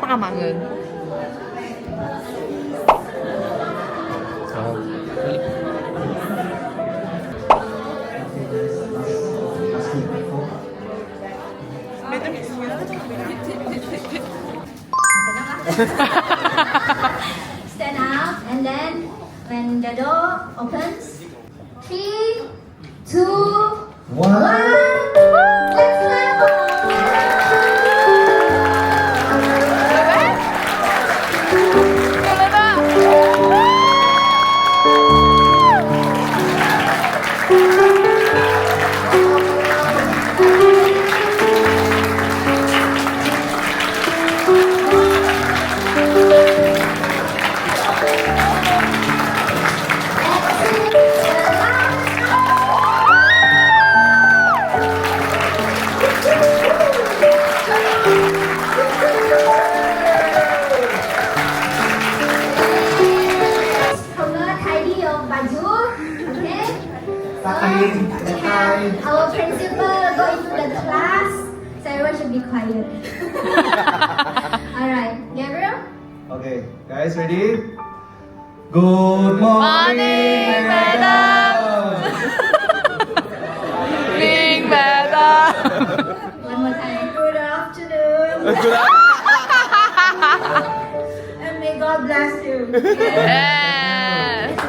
싸망은. Stand up and then when the door opens, 3, 2, 1. Let's clap! Our principal go into the class, so everyone should be quiet. Alright, Gabriel? Okay, guys, ready? Good morning, madam! Morning, madam! One more time. Good afternoon. Good And may God bless you. Yes.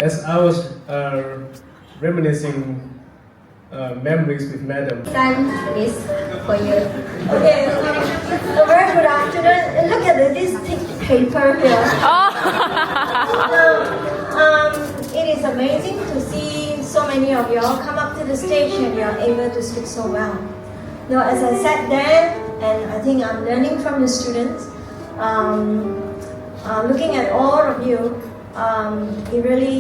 As I was reminiscing memories with Madam. Time is for you. Okay, so very good afternoon. Look at this thick paper here. It is amazing to see so many of you all come up to the stage and you are able to speak so well. Now, as I sat there, and I think I'm learning from the students, looking at all of you, it really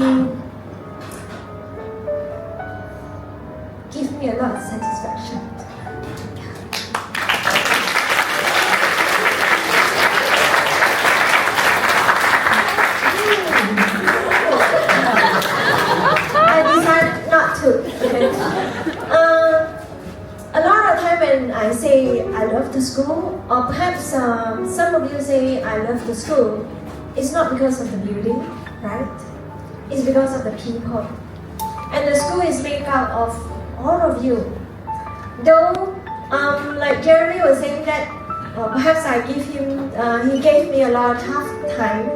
gives me a lot of satisfaction. I decided not to. A lot of time when I say I love the school, or perhaps some of you say I love the school, it's not because of the building, right? It's because of the people. And the school is made up of all of you. Though, like Jeremy was saying that, perhaps he gave me a lot of tough time.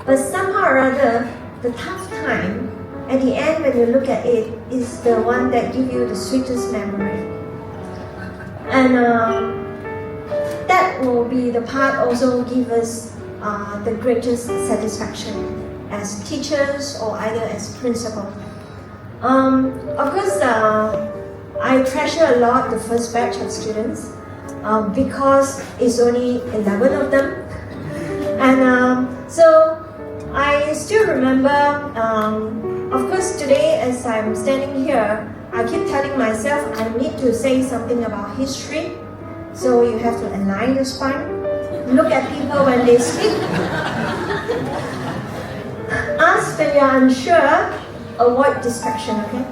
But somehow or other, the tough time, at the end when you look at it, is the one that gives you the sweetest memory. And that will be the part also give us the greatest satisfaction as teachers or either as principal. Of course, I treasure a lot the first batch of students because it's only 11 of them. And so I still remember, of course today as I'm standing here, I keep telling myself I need to say something about history. So you have to align your spine, look at people when they speak, ask when you're unsure, avoid distraction, okay?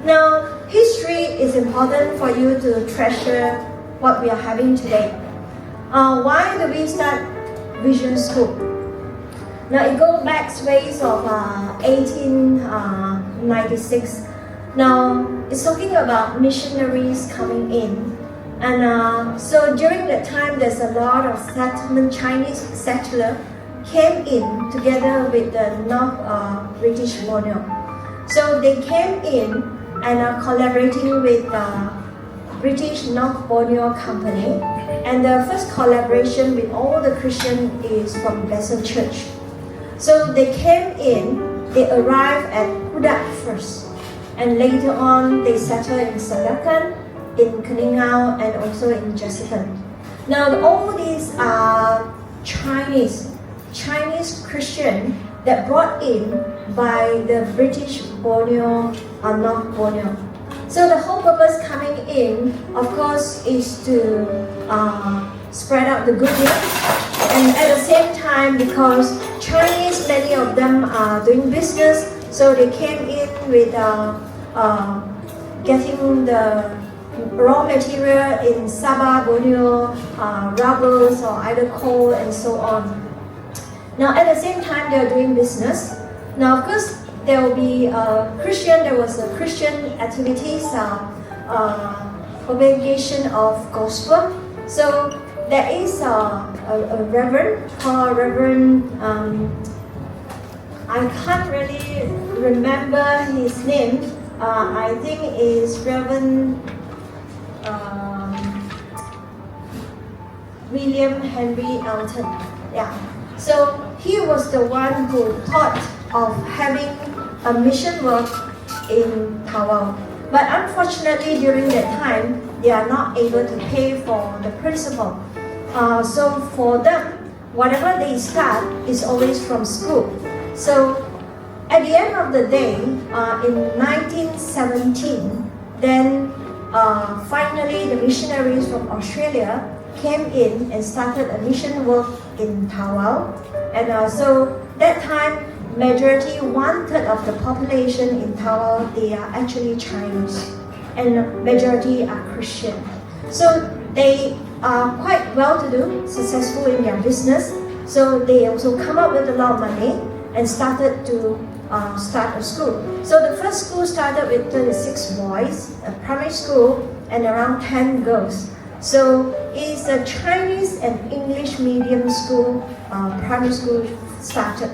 Now, history is important for you to treasure what we are having today. Why do we start Vision School? Now, it goes back ways of 1896. Now, it's talking about missionaries coming in And so during that time, there's a lot of settlement, Chinese settler came in together with the North British Borneo. So they came in and are collaborating with British North Borneo Company. And the first collaboration with all the Christian is from Bethel Church. So they came in, they arrived at Kudat first. And later on, they settled in Sandakan, in Keningau, and also in Jessican. Now, all these are Chinese Christian that brought in by the British Borneo or North Borneo. So the whole purpose coming in, of course, is to spread out the good news. And at the same time, because Chinese, many of them are doing business, so they came in with getting the raw material in Sabah, Borneo, rubbers or either coal and so on. Now at the same time, they are doing business. Now of course, there will be there was a Christian activities, propagation of gospel. So there is a reverend called Reverend, I can't really remember his name. I think is Reverend William Henry Elton. Yeah. So he was the one who thought of having a mission work in Tawau. But unfortunately, during that time, they are not able to pay for the principal. So for them, whatever they start is always from school. So at the end of the day, in 1917, then finally the missionaries from Australia came in and started a mission work in Tawau. And so that time, majority, 1/3 of the population in Tawau, they are actually Chinese, and majority are Christian. So they are quite well-to-do, successful in their business. So they also come up with a lot of money and started to start a school. So the first school started with 36 boys, a primary school, and around 10 girls. So it's a Chinese and English medium school, primary school started.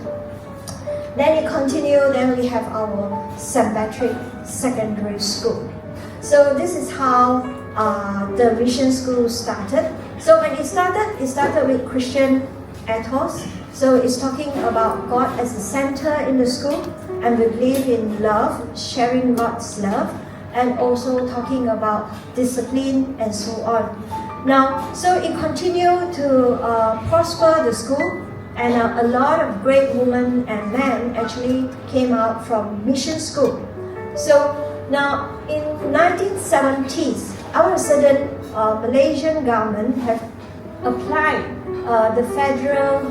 Then it continued, then we have our St. Patrick Secondary School. So this is how the mission school started. So when it started with Christian ethos. So it's talking about God as a center in the school, and we believe in love, sharing God's love, and also talking about discipline and so on. Now, so it continued to prosper the school, and a lot of great women and men actually came out from mission school. So now in 1970s, all of a sudden, Malaysian government have applied the federal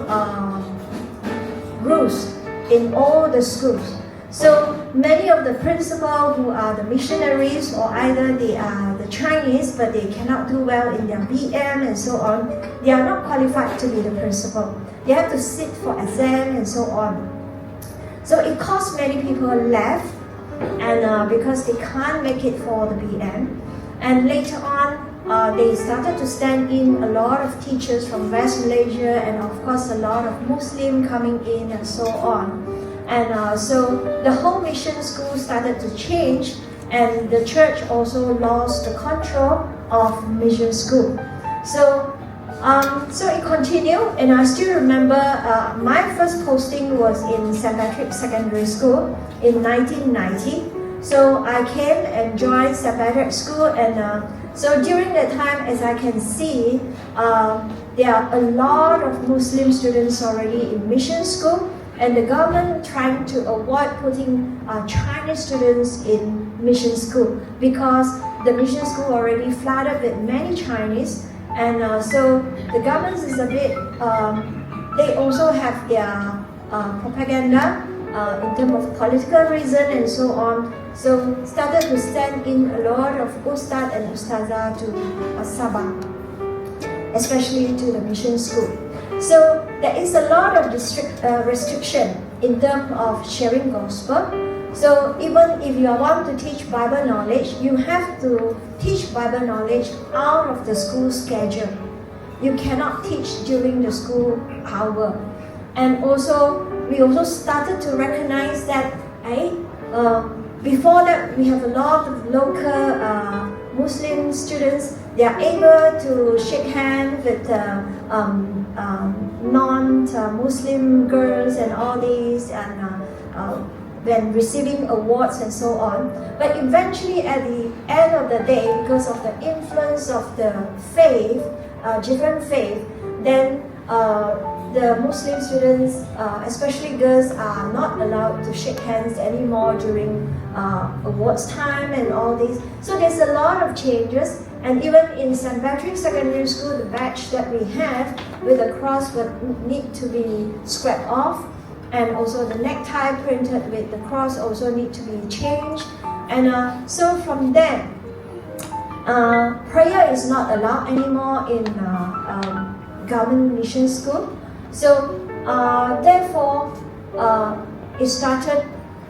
rules in all the schools. So many of the principals who are the missionaries, or either they are the Chinese but they cannot do well in their BM and so on, they are not qualified to be the principal. They have to sit for exam and so on. So it caused many people left, and because they can't make it for the BM. And later on, they started to stand in a lot of teachers from West Malaysia, and of course a lot of Muslim coming in and so on. And so the whole mission school started to change, and the church also lost the control of mission school. So so it continued, and I still remember my first posting was in St. Patrick Secondary School in 1990. So I came and joined St. Patrick School, and so during that time, as I can see, there are a lot of Muslim students already in mission school, and the government trying to avoid putting Chinese students in mission school, because the mission school already flooded with many Chinese, and so the government is a bit, they also have their propaganda in terms of political reason and so on. So started to stand in a lot of Ustad and Ustazah to Sabah, especially to the mission school. So there is a lot of restriction in terms of sharing gospel. So even if you want to teach Bible knowledge, you have to teach Bible knowledge out of the school schedule. You cannot teach during the school hour. And also, we also started to recognize that before that, we have a lot of local Muslim students. They are able to shake hands with non-Muslim girls and all these, and when receiving awards and so on. But eventually, at the end of the day, because of the influence of the faith, different faith, then the Muslim students, especially girls, are not allowed to shake hands anymore during awards time and all this. So there's a lot of changes. And even in St. Patrick's Secondary School, the badge that we have with the cross would need to be scraped off. And also the necktie printed with the cross also need to be changed. And so from there, prayer is not allowed anymore in government mission school. So therefore, it started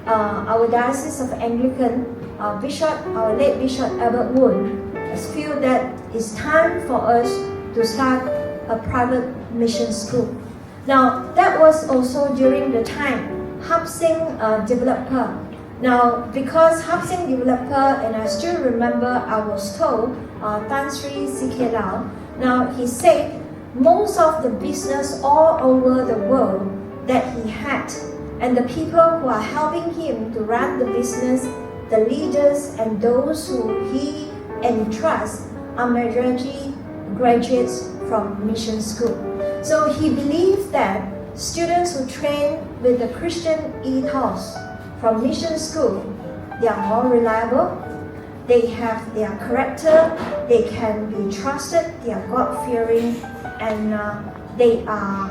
our Diocese of Anglican Bishop, our late Bishop Albert Woon, feel that it's time for us to start a private mission school. Now that was also during the time Hapsing developer. Now because Hapsing developer, and I still remember I was told Tan Sri C.K. Lau. Now he said most of the business all over the world that he had, and the people who are helping him to run the business, the leaders and those who he entrusts, are majority graduates from mission school. So he believed that students who train with the Christian ethos from mission school, they are more reliable, they have their character, they can be trusted, they are God-fearing, and they are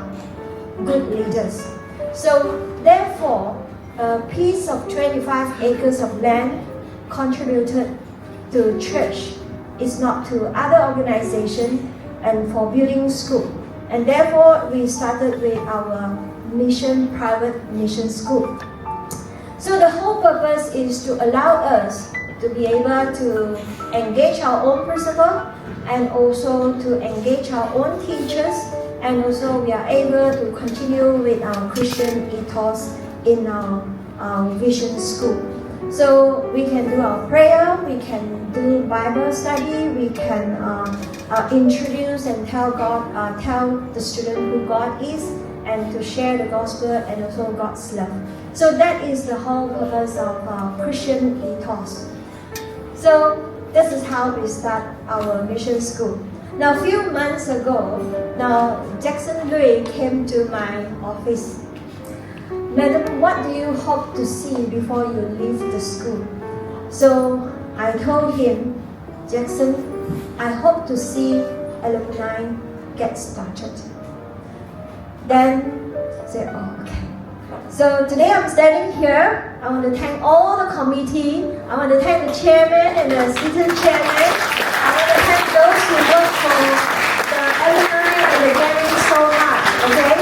good leaders. So therefore, a piece of 25 acres of land contributed to church. It's not to other organizations and for building school. And therefore, we started with our private mission school. So the whole purpose is to allow us to be able to engage our own principal and also to engage our own teachers, and also we are able to continue with our Christian ethos in our vision school. So we can do our prayer, we can do Bible study, we can introduce and tell the student who God is, and to share the gospel and also God's love. So that is the whole purpose of Christian ethos. So this is how we start our mission school. Now a few months ago, now Jackson Louis came to my office. Madam, what do you hope to see before you leave the school? So I told him, Jackson, I hope to see alumni get started. Then I said, oh, okay. So today I'm standing here. I want to thank all the committee. I want to thank the chairman and the assistant chairman. I want to thank those who work for the alumni and the gathering so much. Okay.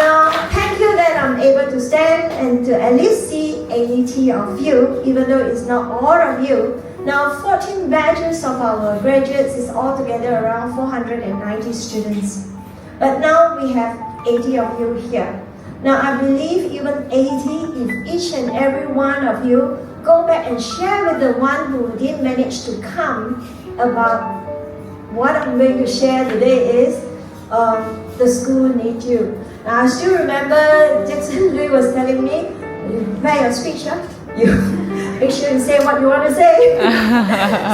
Now, thank you that I'm able to stand and to at least see 80 of you, even though it's not all of you. Now, 14 batches of our graduates is altogether around 490 students. But now we have 80 of you here. Now, I believe even 80, if each and every one of you go back and share with the one who didn't manage to come about what I'm going to share today is the school needs you. Now, I still remember Jackson Louis was telling me, you prepare your speech, you make sure you say what you want to say.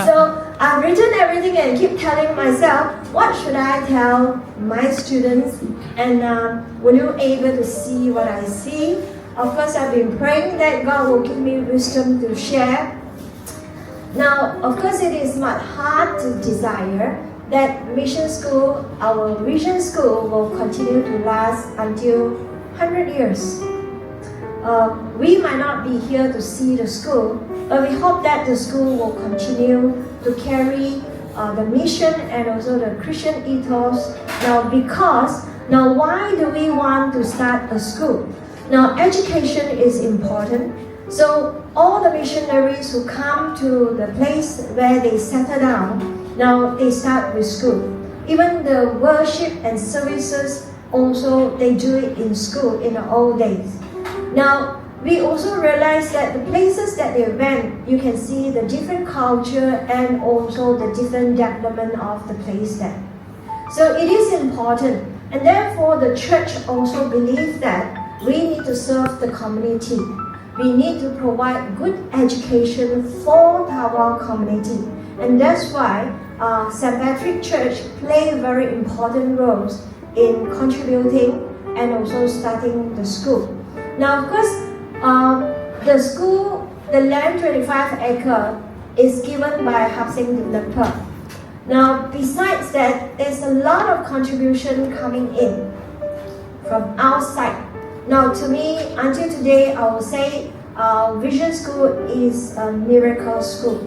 So I've written everything and keep telling myself, what should I tell my students? And were you able to see what I see? Of course, I've been praying that God will give me wisdom to share. Now, of course, it is not hard to desire that mission school, our vision school, will continue to last until 100 years. We might not be here to see the school, but we hope that the school will continue to carry the mission and also the Christian ethos. Now, why do we want to start a school? Now, education is important. So all the missionaries who come to the place where they settle down, now they start with school. Even the worship and services also they do it in school in the old days. Now we also realize that the places that they went, you can see the different culture and also the different development of the place there. So it is important, and therefore the church also believes that we need to serve the community. We need to provide good education for our community, and that's why St. Patrick Church play very important roles in contributing and also starting the school. Now, of course, the school, the land 25 acre is given by Housing Developer. Now, besides that, there's a lot of contribution coming in from outside. Now, to me, until today, I will say Vision School is a miracle school.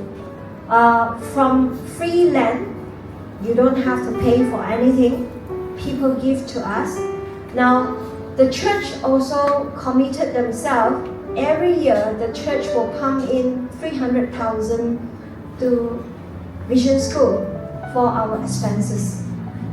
From free land, you don't have to pay for anything. People give to us. Now, the church also committed themselves. Every year, the church will pump in 300,000 to Vision School for our expenses.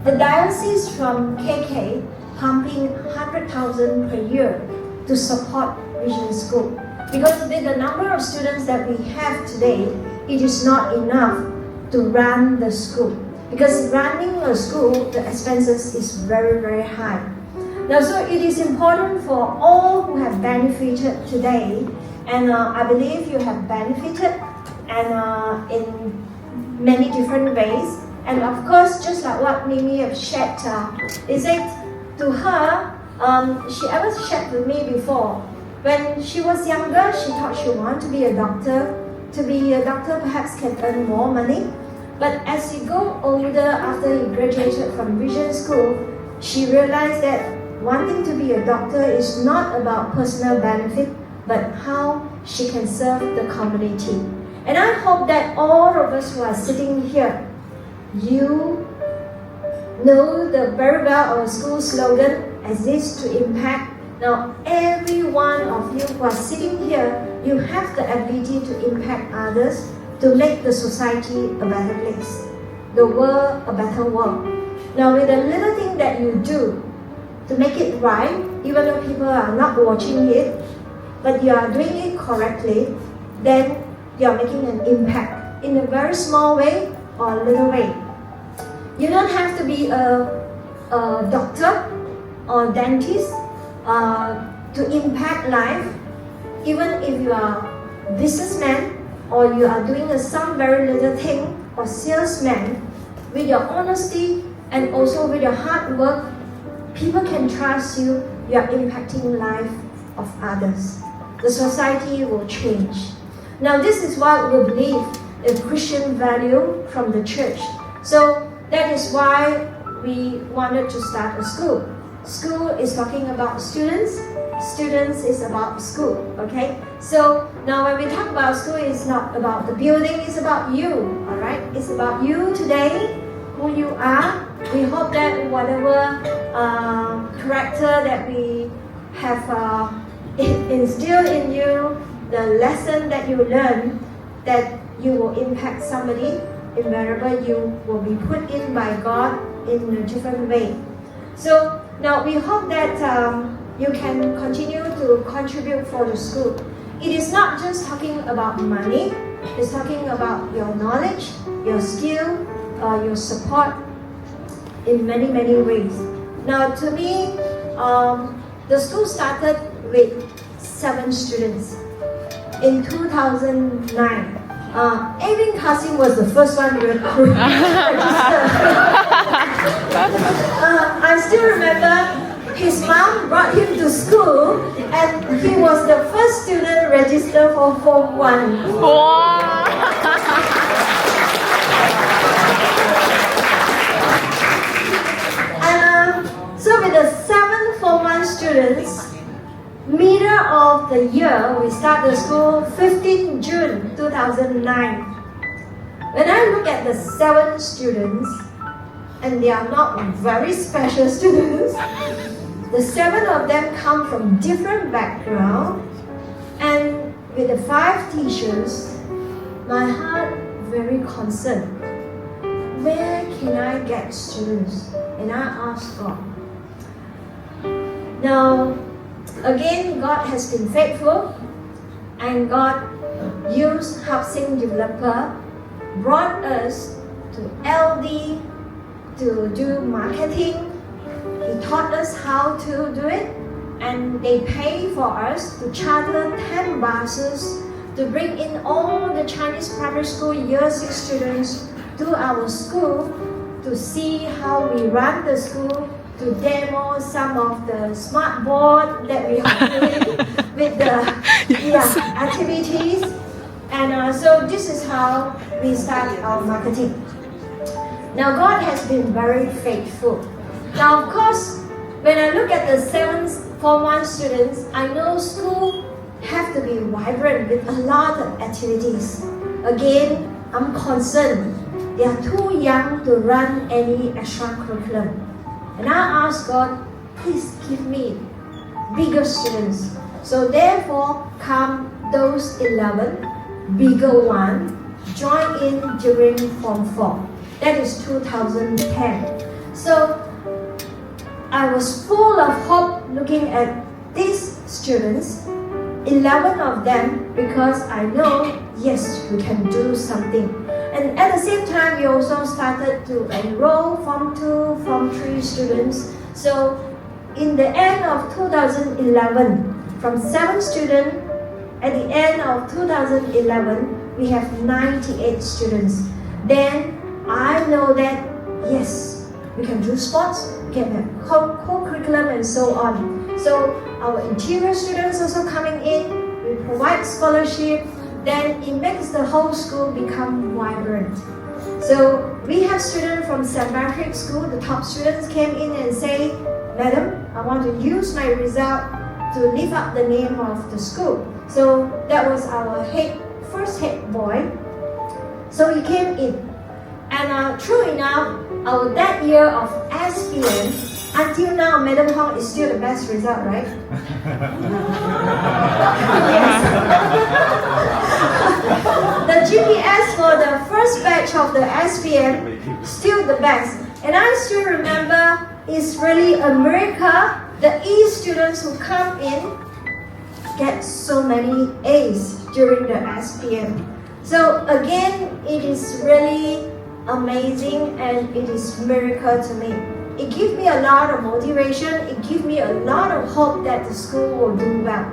The diocese from KK pumping 100,000 per year to support Vision School. Because with the number of students that we have today, it is not enough to run the school. Because running a school, the expenses is very, very high. Now, so it is important for all who have benefited today, and I believe you have benefited and in many different ways. And of course, just like what Mimi have shared, is it to her, she ever shared with me before, when she was younger, she thought she wanted to be a doctor. To be a doctor perhaps can earn more money. But as you go older, after you graduated from Vision School, she realized that wanting to be a doctor is not about personal benefit, but how she can serve the community. And I hope that all of us who are sitting here, you know very well our school slogan, exist to impact. Now, every one of you who are sitting here, you have the ability to impact others, to make the society a better place, the world a better world. Now, with the little thing that you do to make it right, even though people are not watching it, but you are doing it correctly, then you are making an impact in a very small way or a little way. You don't have to be a doctor or dentist to impact life. Even if you are a businessman or you are doing some very little thing or salesman, with your honesty and also with your hard work, people can trust you. You are impacting life of others. The society will change. Now, this is what we believe is Christian value from the church. So that is why we wanted to start a school. School is talking about students. Students is about school, okay? So now when we talk about school, it's not about the building, it's about you, all right? It's about you today, who you are. We hope that whatever character that we have instilled in you, the lesson that you learn, that you will impact somebody, and wherever you will be put in by God in a different way. So now we hope that you can continue to contribute for the school. It is not just talking about money, it's talking about your knowledge, your skill, your support in many, many ways. Now to me, the school started with 7 students. In 2009, Avin Kasim was the first one to register. I still remember his mom brought him to school and he was the first student registered for Form 1. Wow. And so with the 7 Form 1 students, middle of the year, we start the school 15 June 2009. When I look at the 7 students, and they are not very special students, the 7 of them come from different backgrounds, and with the 5 teachers, my heart very concerned. Where can I get students? And I asked God. Now, again, God has been faithful, and God used housing developer, brought us to LD to do marketing. He taught us how to do it, and they pay for us to charter 10 buses to bring in all the Chinese primary school year 6 students to our school to see how we run the school, to demo some of the smart board that we are doing with the activities. And so this is how we start our marketing. Now God has been very faithful. Now of course, when I look at the 7th Form 1 students, I know school have to be vibrant with a lot of activities. Again, I'm concerned. They are too young to run any extracurriculum. And I ask God, please give me bigger students. So therefore come those 11, bigger one, join in during Form 4. That is 2010. So I was full of hope looking at these students, 11 of them, because I know, yes, we can do something. And at the same time, we also started to enroll Form 2, Form 3 students. So in the end of 2011, from 7 students, at the end of 2011, we have 98 students. Then I know that, yes, we can do sports, we can have co-curriculum and so on. So our interior students also coming in, we provide scholarship, then it makes the whole school become vibrant. So we have students from St. Patrick's School, the top students came in and say, Madam, I want to use my result to lift up the name of the school. So that was our first head boy. So he came in. And true enough, that year of SPM, until now, Madam Hong is still the best result, right? Yes. The GPS for the first batch of the SPM, still the best. And I still remember, it's really a miracle. The E students who come in get so many A's during the SPM. So again, it is really amazing and it is a miracle to me. It gives me a lot of motivation, it gives me a lot of hope that the school will do well.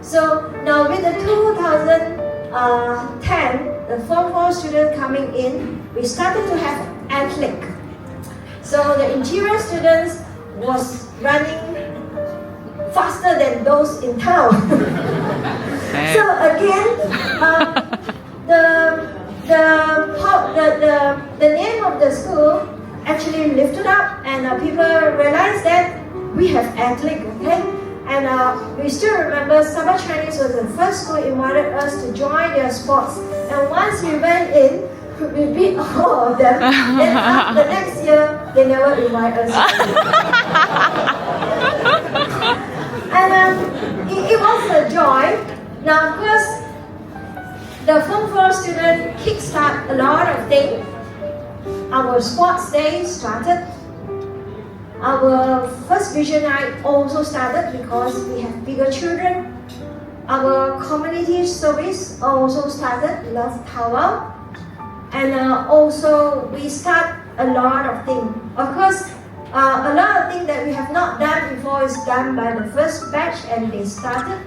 So now with the 2010, the Form 4 students coming in, we started to have athletic. So the interior students was running faster than those in town. So again, the name of the school actually lifted up, and people realized that we have athletic, okay? And we still remember Sabah Chinese was the first school invited us to join their sports. And once we went in, we beat all of them. Then the next year, they never invite us. And it was a joy. Now, of course, the Form 4 student kickstart a lot of things. Our sports day started. Our first vision night also started because we have bigger children. Our community service also started, Love Tower. And also we start a lot of things. Of course, a lot of things that we have not done before is done by the first batch and they started.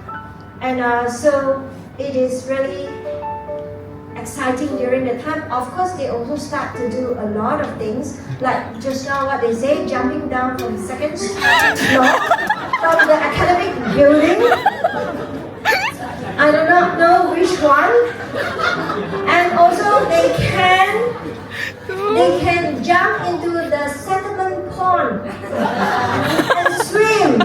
And so it is really exciting during the time. Of course, they also start to do a lot of things, like just now what they say, jumping down from the second floor from the academic building. I do not know which one. And also they can jump into the settlement pond and swim.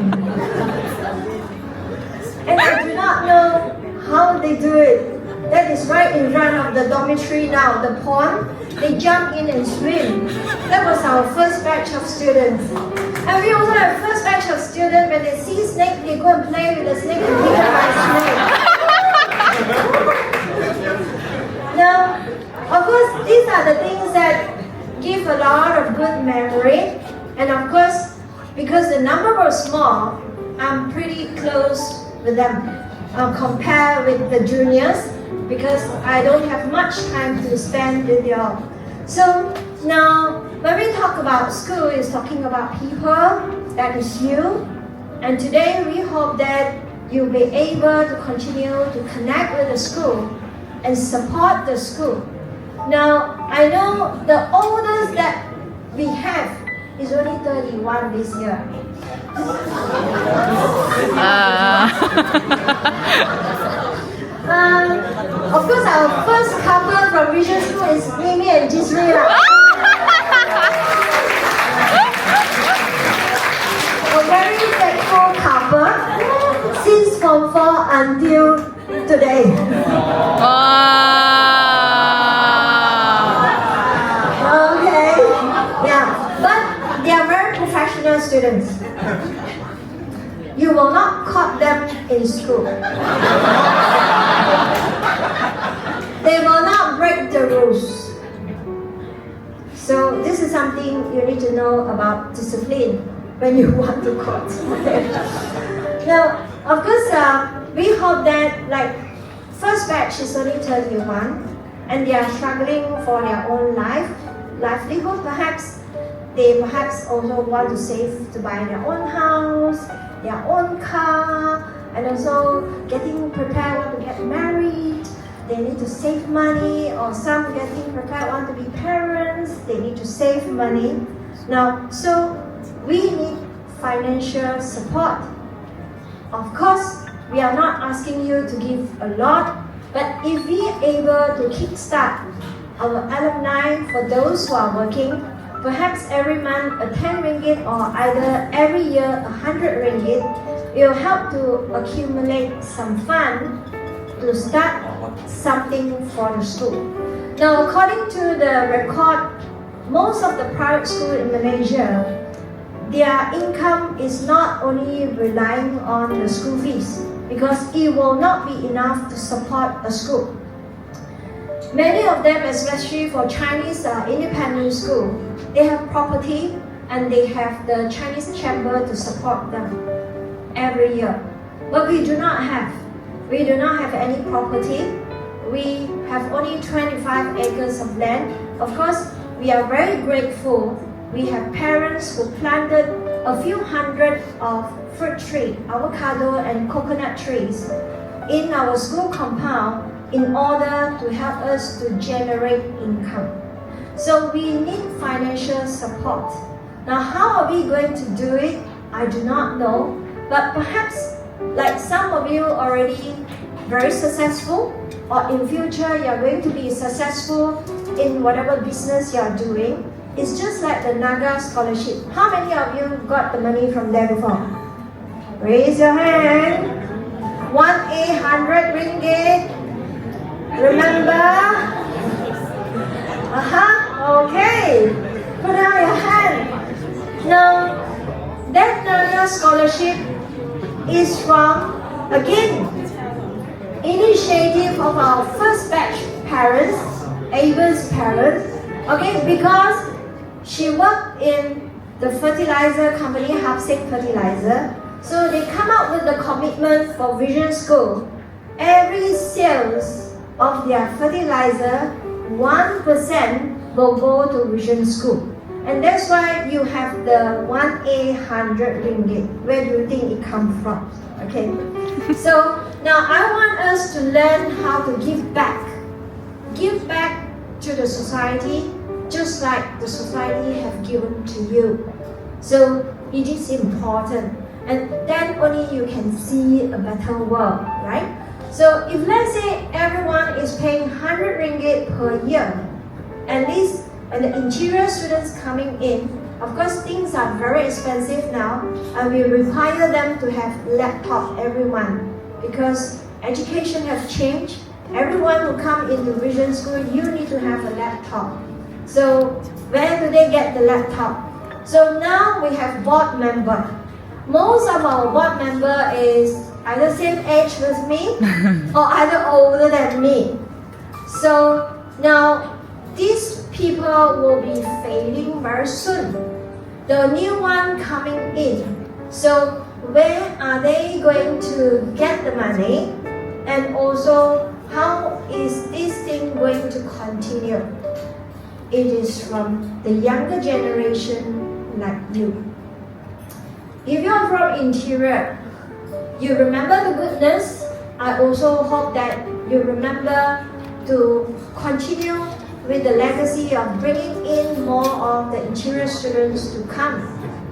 And I do not know how they do it. That is right in front of the dormitory now, the pond. They jump in and swim. That was our first batch of students. And we also have first batch of students, when they see snake, they go and play with the snake and pick up by snake. Now, of course, these are the things that give a lot of good memory. And of course, because the number was small, I'm pretty close with them compared with the juniors because I don't have much time to spend with y'all. So now, when we talk about school, it's talking about people, that is you. And today we hope that you'll be able to continue to connect with the school and support the school. Now, I know the oldest that we have is only 31 this year. Of course, our first couple from Vision School is Mimi and Jisri. A very faithful couple since Form 4 until today. Okay, yeah, but they are very professional students. You will not caught them in school. They will not break the rules. So this is something you need to know about discipline when you want to quote. Now, of course, we hope that like first batch is only 31 and they are struggling for their own livelihood. They also want to save to buy their own house, their own car, and also getting prepared want to get married. They need to save money, or some getting prepared want to be parents. They need to save money. Now, so we need financial support. Of course, we are not asking you to give a lot, but if we are able to kickstart our alumni for those who are working, perhaps every month a 10 ringgit or either every year 100 ringgit will help to accumulate some fund to start something for the school. Now, according to the record, most of the private schools in Malaysia, their income is not only relying on the school fees because it will not be enough to support a school. Many of them, especially for Chinese independent school, they have property and they have the Chinese chamber to support them every year. But we do not have. We do not have any property. We have only 25 acres of land. Of course, we are very grateful. We have parents who planted a few hundred of fruit trees, avocado and coconut trees in our school compound in order to help us to generate income. So we need financial support. Now, how are we going to do it? I do not know, but perhaps like some of you already very successful, or in future you are going to be successful in whatever business you are doing. It's just like the Naga scholarship. How many of you got the money from there before? Raise your hand. 1,800 ringgit. Remember? Okay. Put down your hand. Now, that Naga scholarship is from, again, initiative of our first batch parents, Ava's parents. Okay, because she worked in the fertilizer company, Heartfelt fertilizer. So they come up with the commitment for Vision School. Every sales of their fertilizer, 1% will go to Vision School. And that's why you have the 1,800 ringgit. Where do you think it comes from? Okay. So now I want us to learn how to give back. Give back to the society, just like the society have given to you. So it is important. And then only you can see a better world, right? So if let's say everyone is paying 100 ringgit per year, at least and the interior students coming in, of course things are very expensive now, and we require them to have laptop every month because education has changed. Everyone who come into Vision School, you need to have a laptop. So where do they get the laptop? So now we have board member. Most of our board member is either same age with me or either older than me. So now these people will be fading very soon. The new one coming in. So where are they going to get the money? And also, how is this thing going to continue? It is from the younger generation like you. If you are from interior, you remember the goodness. I also hope that you remember to continue with the legacy of bringing in more of the interior students to come,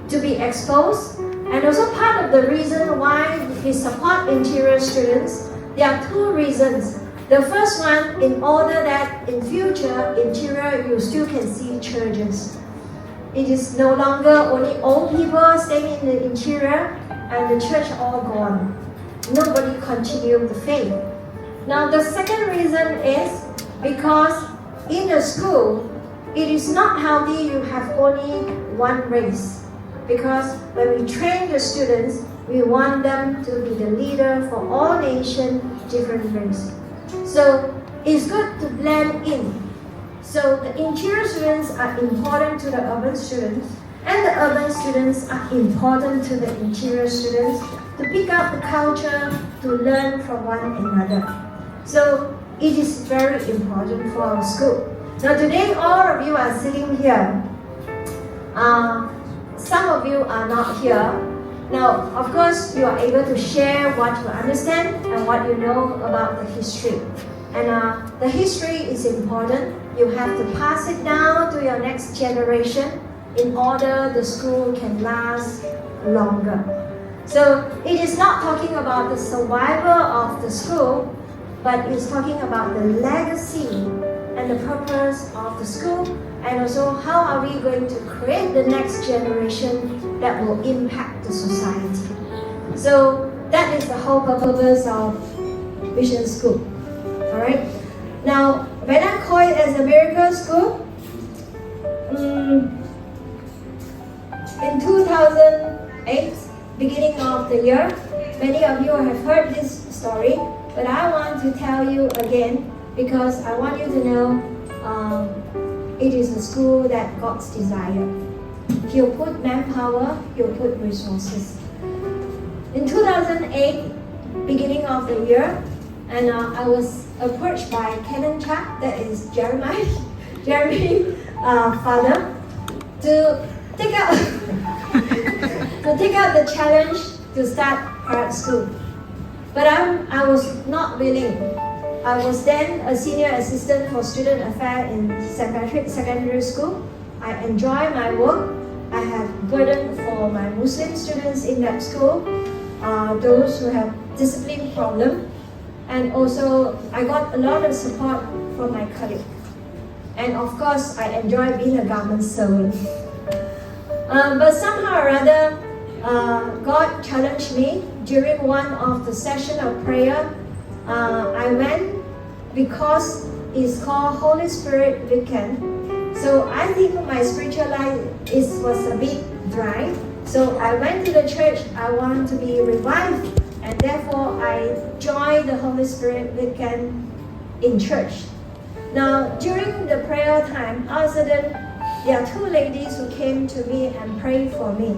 to be exposed. And also part of the reason why we support interior students, there are two reasons. The first one, in order that in future, interior, you still can see churches. It is no longer only old people staying in the interior and the church all gone. Nobody continue the faith. Now the second reason is because in the school, it is not healthy you have only one race. Because when we train the students, we want them to be the leader for all nations, different races. So it's good to blend in. So the interior students are important to the urban students, and the urban students are important to the interior students to pick up the culture, to learn from one another. So it is very important for our school. Now today all of you are sitting here. Some of you are not here. Now, of course, you are able to share what you understand and what you know about the history. And the history is important. You have to pass it down to your next generation in order the school can last longer. So it is not talking about the survival of the school, but it's talking about the legacy and the purpose of the school, and also how are we going to create the next generation that will impact the society. So that is the whole purpose of Vision School. Alright? Now, when I call it as a miracle school, in 2008, beginning of the year, many of you have heard this story, but I want to tell you again because I want you to know it is a school that God's desire. He'll put manpower, He'll put resources. In 2008, beginning of the year, and I was approached by Canon Chuck, that is Jeremy's father, to take out the challenge to start private school. But I was not willing. I was then a senior assistant for student affairs in St. Patrick's Secondary School. I enjoy my work. I have burden for my Muslim students in that school, those who have discipline problem. And also, I got a lot of support from my colleague. And of course, I enjoy being a government servant. But somehow or other, God challenged me during one of the session of prayer. I went because it's called Holy Spirit Weekend. So I think my spiritual life was a bit dry. So I went to the church. I want to be revived, and therefore I joined the Holy Spirit Weekend in church. Now during the prayer time, all of a sudden there are two ladies who came to me and prayed for me.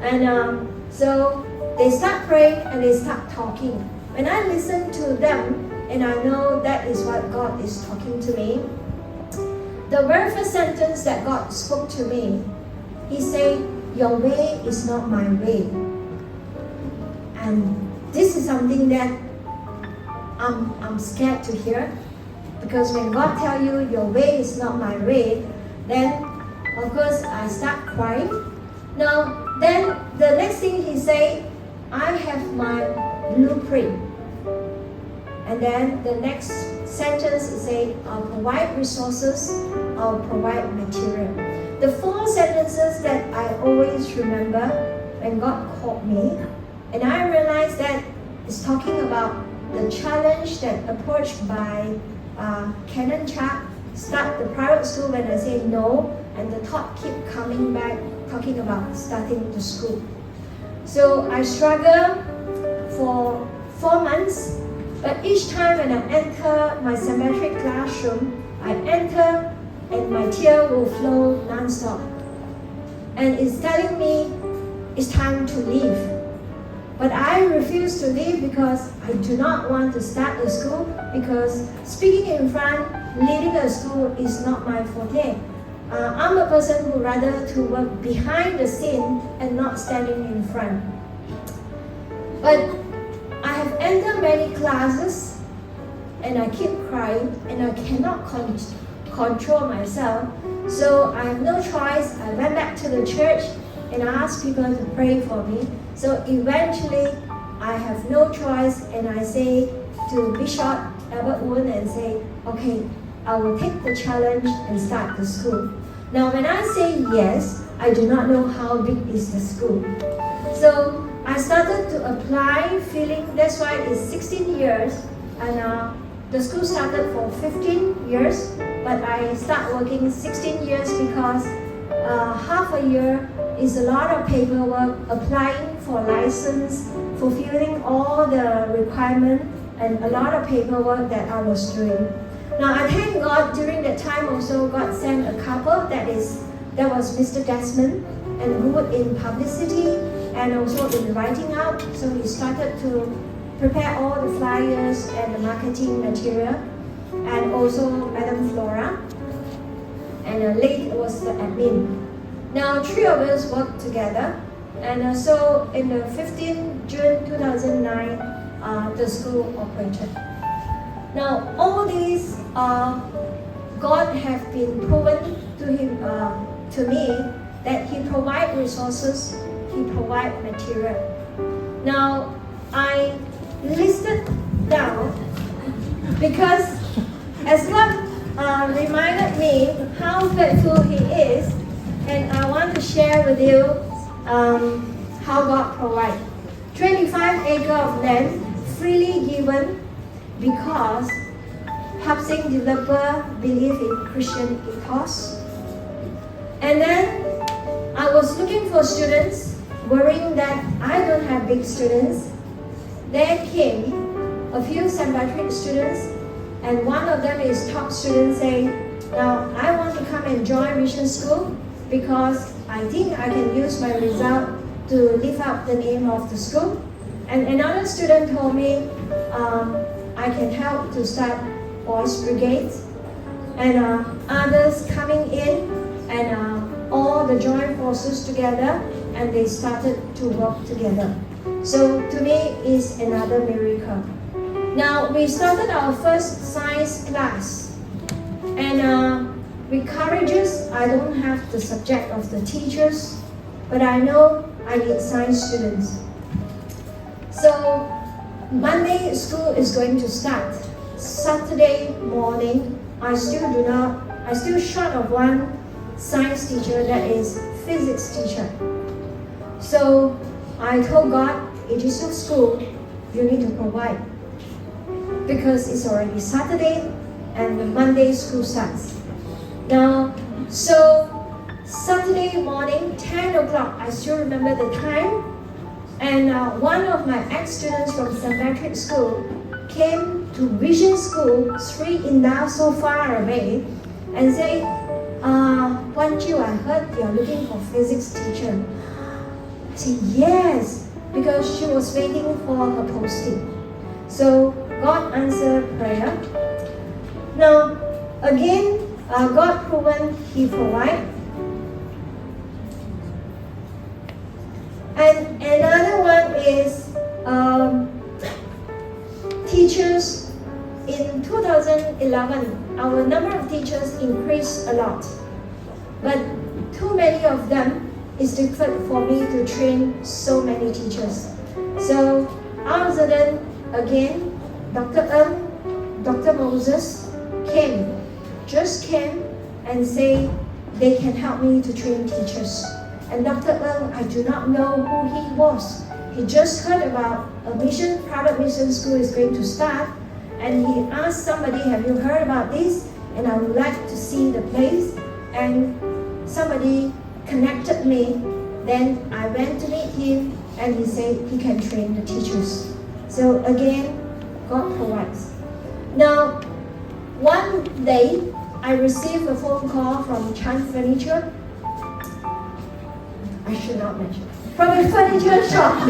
And so they start praying and they start talking. When I listen to them, and I know that is what God is talking to me, the very first sentence that God spoke to me, He said, "Your way is not my way." And this is something that I'm scared to hear, because when God tells you your way is not my way, then of course I start crying. Now then the next thing He said, "I have my blueprint." And then the next sentence is say, "I'll provide resources, I'll provide material." The four sentences that I always remember when God called me, and I realized that it's talking about the challenge that approached by Canon Chuck, start the private school when I say no, and the thought keep coming back, talking about starting the school. So I struggled for 4 months. But each time when I enter my St. Patrick classroom, I enter and my tear will flow non-stop. And it's telling me it's time to leave. But I refuse to leave because I do not want to start a school, because speaking in front, leading a school is not my forte. I'm a person who rather to work behind the scene and not standing in front. But I have entered many classes and I keep crying and I cannot control myself. So I have no choice. I went back to the church and I asked people to pray for me. So eventually I have no choice and I say to Bishop Albert Woon and say, okay, I will take the challenge and start the school. Now when I say yes, I do not know how big is the school. So I started to apply, feeling that's why it's 16 years, and the school started for 15 years, but I start working 16 years because half a year is a lot of paperwork, applying for license, fulfilling all the requirements, and a lot of paperwork that I was doing. Now I thank God during that time also God sent a couple that was Mr. Desmond, and good in publicity and also in writing out. So he started to prepare all the flyers and the marketing material, and also Madam Flora, and late was the admin. Now 3 of us worked together, and so in the 15th June 2009, the school operated. Now all these God have been proven to me that He provide resources, He provide material. Now I listed down because as God reminded me how faithful He is, and I want to share with you how God provides. 25 acres of land freely given because housing developer believe in Christian ethos. And then I was looking for students, worrying that I don't have big students. There came a few St. Patrick students, and one of them is top student saying, now I want to come and join mission school because I think I can use my result to lift up the name of the school. And another student told me I can help to start boys brigades, and others coming in, and all the joint forces together, and they started to work together. So to me is another miracle. Now we started our first science class, and with courageous, I don't have the subject of the teachers, but I know I need science students. So Monday school is going to start. Saturday morning, I still short of one science teacher, that is physics teacher. So I told God, it is your school, you need to provide. Because it's already Saturday and the Monday school starts. Now, so Saturday morning, 10 o'clock, I still remember the time. And one of my ex-students from St. Patrick School came to Vision School, 3 in now so far away, and say, Wanju, I heard you're looking for physics teacher. I said, yes, because she was waiting for her posting. So God answered prayer. Now, again, God proven He provide. And another one is teachers. In 2011, our number of teachers increased a lot, but too many of them is difficult for me to train so many teachers. So all of a sudden, again, Dr. Dr. Moses just came and say they can help me to train teachers. And Dr. I do not know who he was. He just heard about a private mission school is going to start, and he asked somebody, have you heard about this? And I would like to see the place. And somebody connected me. Then I went to meet him, and he said he can train the teachers. So again, God provides. Now, one day, I received a phone call from Chan Furniture. I should not mention. From a furniture shop.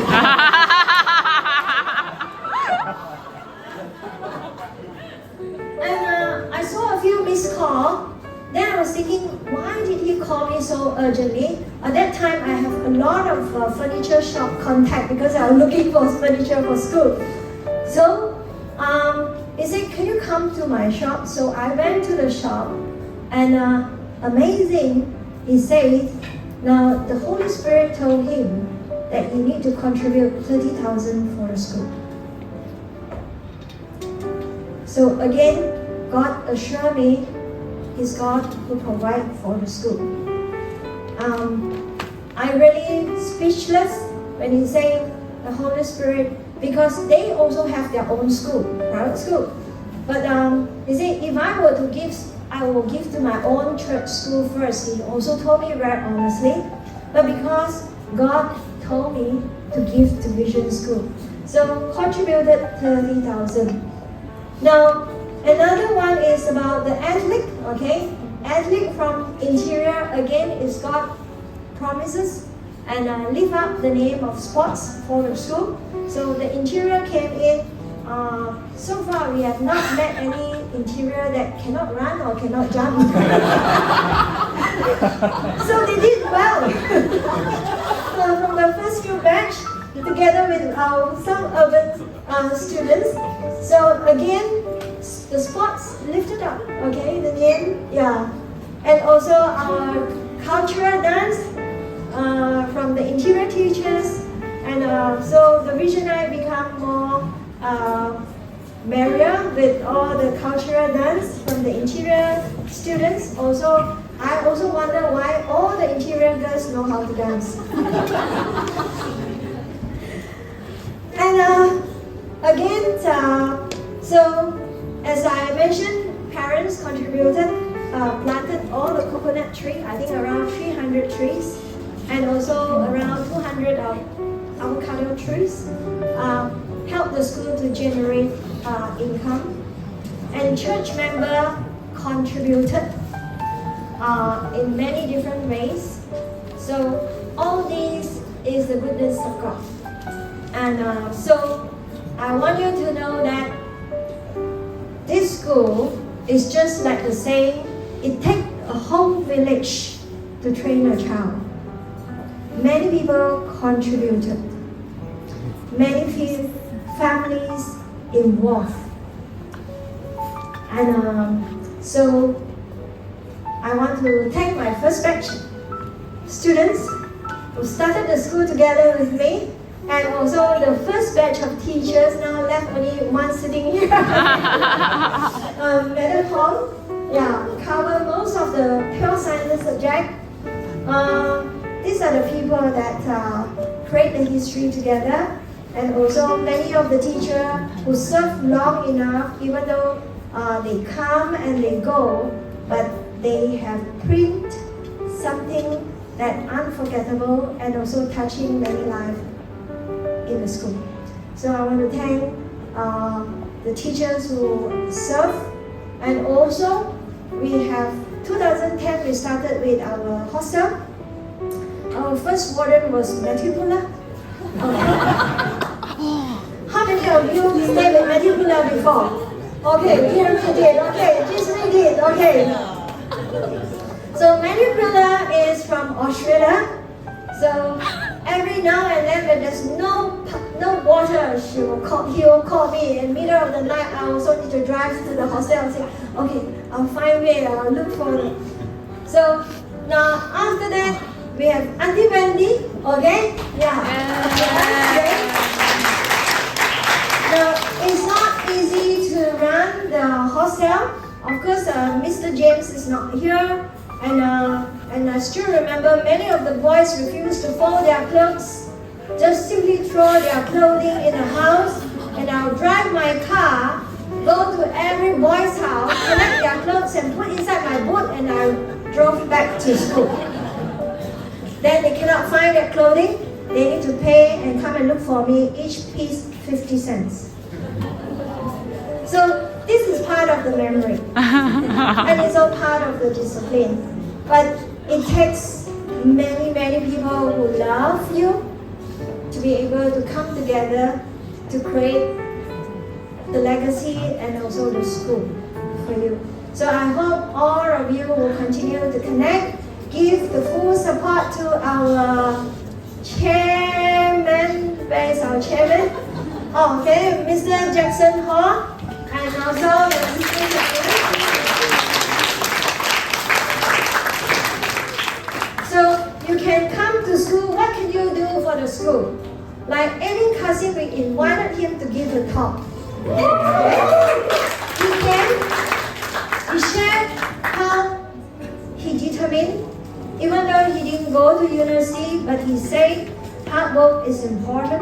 And I saw a few missed calls. Then I was thinking, why did he call me so urgently? At that time, I have a lot of furniture shop contact because I was looking for furniture for school. So he said, can you come to my shop? So I went to the shop, and amazing, he said, now the Holy Spirit told him that he need to contribute 30,000 for the school. So again, God assured me He's God who provide for the school. I really speechless when he said the Holy Spirit, because they also have their own school, private school. But he said, if I were to give, I will give to my own church school first. He also told me very honestly. But because God told me to give to Vision School, so contributed 30,000. Now, another one is about the athlete, okay? Athlete from interior, again, is God promises and lift up the name of sports for the school. So the interior came in. So far, we have not met any interior that cannot run or cannot jump. So they did well. From the first few batch, together with some urban students. So again, the sports lifted up, okay, the name, yeah. And also our cultural dance from the interior teachers. And so the visionary become more merrier with all the cultural dance from the interior students. Also, I also wonder why all the interior girls know how to dance. And again, so as I mentioned, parents contributed, planted all the coconut tree, I think around 300 trees, and also around 200 avocado trees. Help the school to generate income. And church member contributed in many different ways. So all these is the goodness of God. And so I want you to know that this school is just like the saying, it takes a whole village to train a child. Many people contributed. Many families involved. And so I want to thank my first batch students who started the school together with me, and also the first batch of teachers, now left only one sitting here. Madam Hong, yeah, cover most of the pure science subject. These are the people that create the history together, and also many of the teachers who serve long enough, even though they come and they go, but they have print something that unforgettable and also touching many lives in the school. So I want to thank the teachers who serve, and also we have 2010 we started with our hostel. Our first warden was Matthew Pula. How many of you stayed with Matthew Pula before? Okay, here we did. Okay, this we did. Okay. So Matthew Pula is from Australia. So every now and then when there's no water, he will call me in the middle of the night. I also need to drive to the hostel and say, okay, I'll find way, I'll look for it. So now after that, we have Auntie Wendy, okay? Yeah. Now it's not easy to run the hostel. Of course, Mr. James is not here. And I still remember many of the boys refused to fold their clothes, just simply throw their clothing in the house, and I'll drive my car, go to every boy's house, collect their clothes and put inside my boot, and I drove back to school. Then they cannot find their clothing, they need to pay and come and look for me, each piece 50 cents. So this is part of the memory. And it's all part of the discipline. But it takes many, many people who love you to be able to come together to create the legacy and also the school for you. So I hope all of you will continue to connect, give the full support to our chairman. Where is our chairman? Oh, okay, Mr. Jackson Hall, and also the assistant chairman. So you can come to school. What can you do for the school? Like any cousin, we invited him to give a talk. He shared how he determined, even though he didn't go to university, but he said hard work is important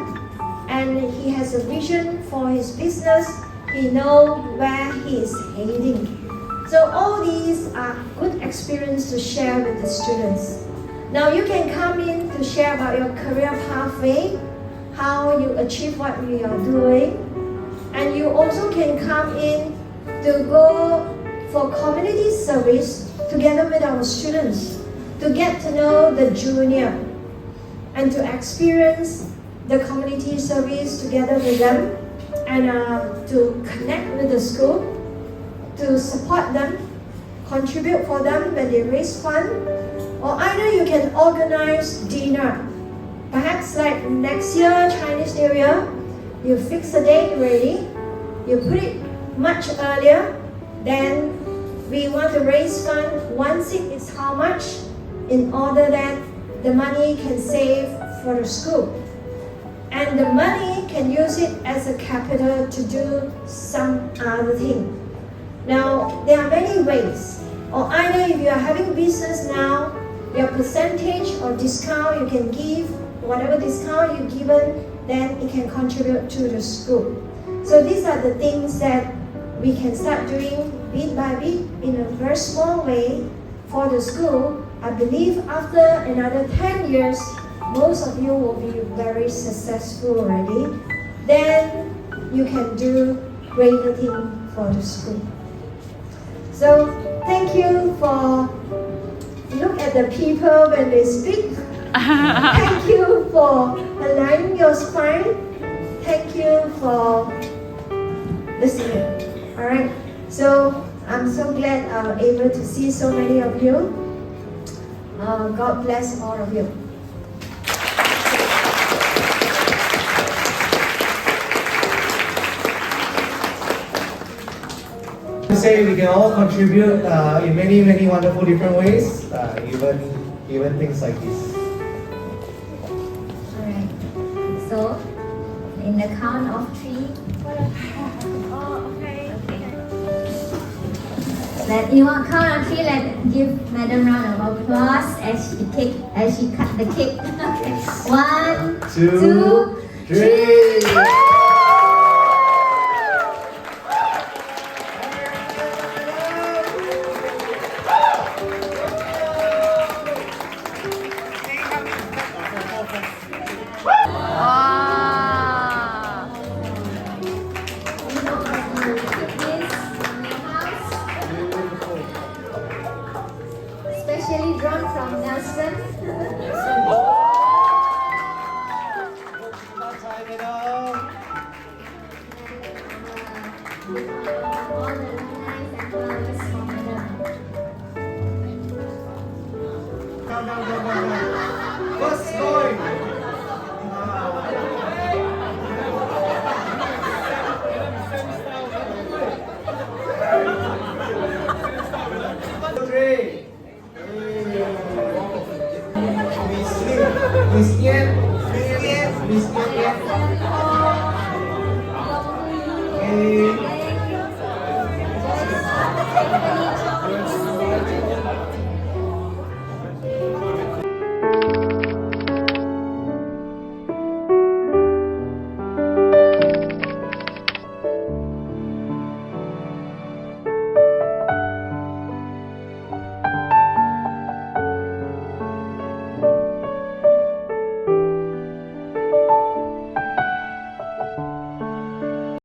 and he has a vision for his business. He knows where he is heading. So all these are good experience to share with the students. Now you can come in to share about your career pathway, how you achieve what we are doing. And you also can come in to go for community service together with our students to get to know the junior and to experience the community service together with them and to connect with the school, to support them, contribute for them when they raise fund, or either you can organize dinner. Perhaps like next year, Chinese New Year, you fix a date ready, you put it much earlier, then we want to raise fund. One seat is how much, in order that the money can save for the school. And the money can use it as a capital to do some other thing. Now, there are many ways. Or either if you are having business now, your percentage or discount you can give, whatever discount you've given, then it can contribute to the school. So these are the things that we can start doing bit by bit in a very small way for the school. I believe after another 10 years, most of you will be very successful already. Then you can do greater things for the school. So thank you for look at the people when they speak. Thank you for aligning your spine. Thank you for listening. All right. So I'm so glad I'm able to see so many of you. God bless all of you. To say we can all contribute in many, many wonderful different ways, even things like this. Alright, so in the count of 3. Oh, okay. Let you want count of 3. Let's give Madam round of applause as she cut the cake. 1, 2, 3. Specially drawn from Nelson. All the alumni and flowers from Madam. What's going? Miskin. Okay.